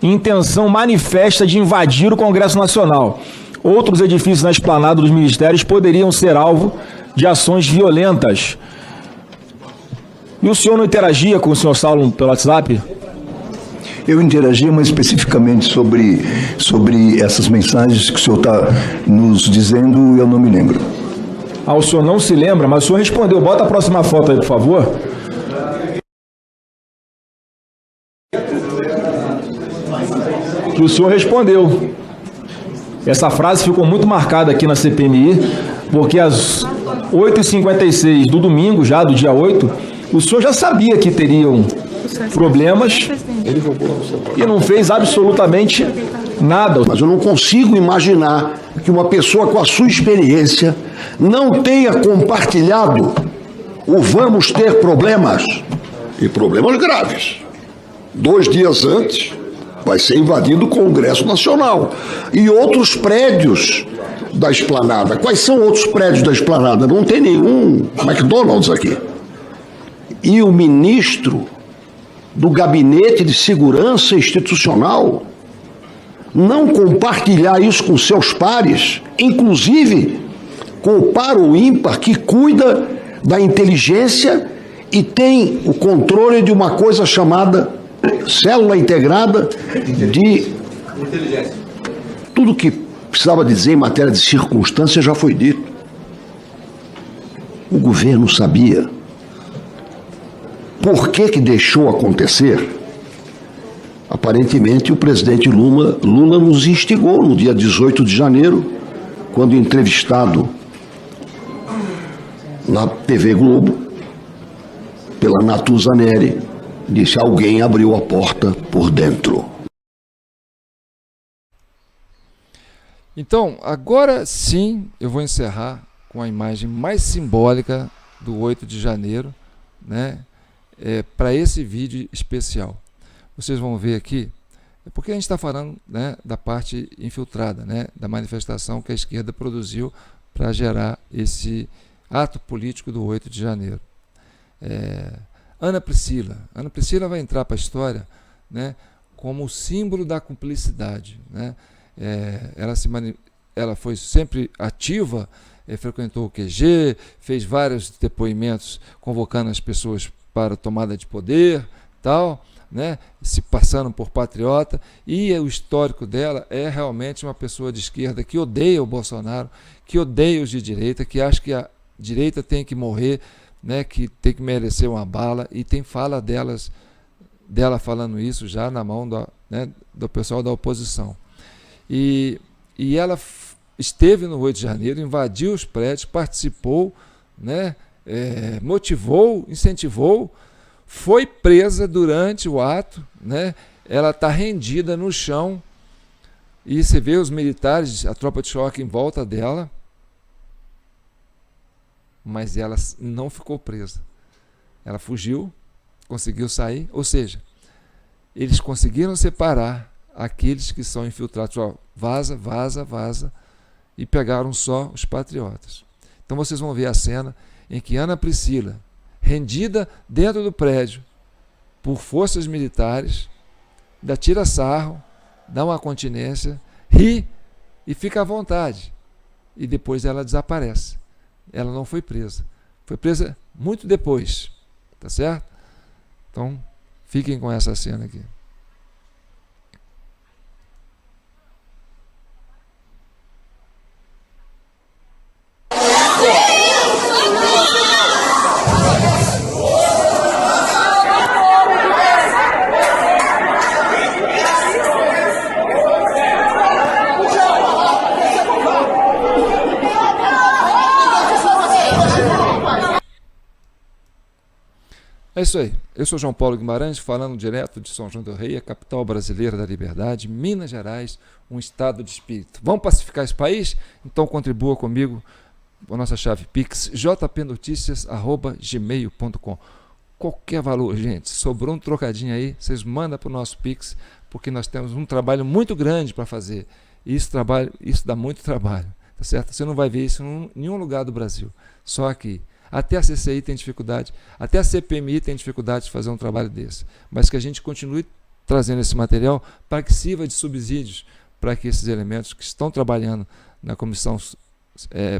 Intenção manifesta de invadir o Congresso Nacional. Outros edifícios na esplanada dos ministérios poderiam ser alvo de ações violentas. E o senhor não interagia com o senhor Saulo pelo WhatsApp? Eu interagia mais especificamente sobre essas mensagens que o senhor está nos dizendo, eu não me lembro. Ah, o senhor não se lembra, mas o senhor respondeu. Bota a próxima foto aí, por favor. Que o senhor respondeu. Essa frase ficou muito marcada aqui na CPMI, porque às 8h56 do domingo, já do dia 8, o senhor já sabia que teriam problemas e não fez absolutamente nada. Mas eu não consigo imaginar que uma pessoa com a sua experiência não tenha compartilhado o vamos ter problemas, e problemas graves. 2 dias antes, vai ser invadido o Congresso Nacional e outros prédios da esplanada. Quais são outros prédios da esplanada? Não tem nenhum McDonald's aqui. E o ministro do Gabinete de Segurança Institucional não compartilhar isso com seus pares, inclusive com o par ou ímpar que cuida da inteligência e tem o controle de uma coisa chamada célula integrada de inteligência. Tudo que precisava dizer em matéria de circunstância já foi dito. O governo sabia. Por que deixou acontecer? Aparentemente o presidente Lula nos instigou no dia 18 de janeiro, quando entrevistado na TV Globo pela Natuza Neri, disse: alguém abriu a porta por dentro. Então, agora sim, eu vou encerrar com a imagem mais simbólica do 8 de janeiro, né, para esse vídeo especial. Vocês vão ver aqui, porque a gente está falando, né, da parte infiltrada, né, da manifestação que a esquerda produziu para gerar esse ato político do 8 de janeiro. Ana Priscila vai entrar para a história, né, como o símbolo da cumplicidade, né? ela foi sempre ativa, frequentou o QG, fez vários depoimentos convocando as pessoas para tomada de poder, tal, né, se passando por patriota, e o histórico dela é realmente uma pessoa de esquerda que odeia o Bolsonaro, que odeia os de direita, que acha que a direita tem que morrer, né, que tem que merecer uma bala, e tem fala dela falando isso já na mão do pessoal da oposição. E ela esteve no Rio de Janeiro, invadiu os prédios, participou, né, motivou, incentivou, foi presa durante o ato, né, ela está rendida no chão, e você vê os militares, a tropa de choque em volta dela, mas ela não ficou presa. Ela fugiu, conseguiu sair, ou seja, eles conseguiram separar aqueles que são infiltrados, vaza, vaza, vaza, e pegaram só os patriotas. Então vocês vão ver a cena em que Ana Priscila, rendida dentro do prédio por forças militares, ainda tira sarro, dá uma continência, ri e fica à vontade. E depois ela desaparece. Ela não foi presa. Foi presa muito depois. Tá certo? Então, fiquem com essa cena aqui. É isso aí. Eu sou João Paulo Guimarães, falando direto de São João del Rei, a capital brasileira da liberdade, Minas Gerais, um estado de espírito. Vamos pacificar esse país? Então contribua comigo com a nossa chave Pix, jpnoticias@gmail.com. Qualquer valor, gente. Sobrou um trocadinho aí, vocês mandam para o nosso Pix, porque nós temos um trabalho muito grande para fazer. E isso dá muito trabalho, tá certo? Você não vai ver isso em nenhum lugar do Brasil, só aqui. Até a CCI tem dificuldade, até a CPMI tem dificuldade de fazer um trabalho desse. Mas que a gente continue trazendo esse material para que sirva de subsídios para que esses elementos que estão trabalhando na Comissão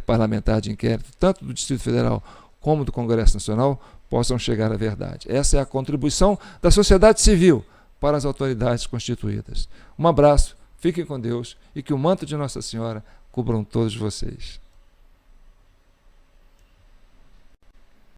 Parlamentar de Inquérito, tanto do Distrito Federal como do Congresso Nacional, possam chegar à verdade. Essa é a contribuição da sociedade civil para as autoridades constituídas. Um abraço, fiquem com Deus e que o manto de Nossa Senhora cubram todos vocês.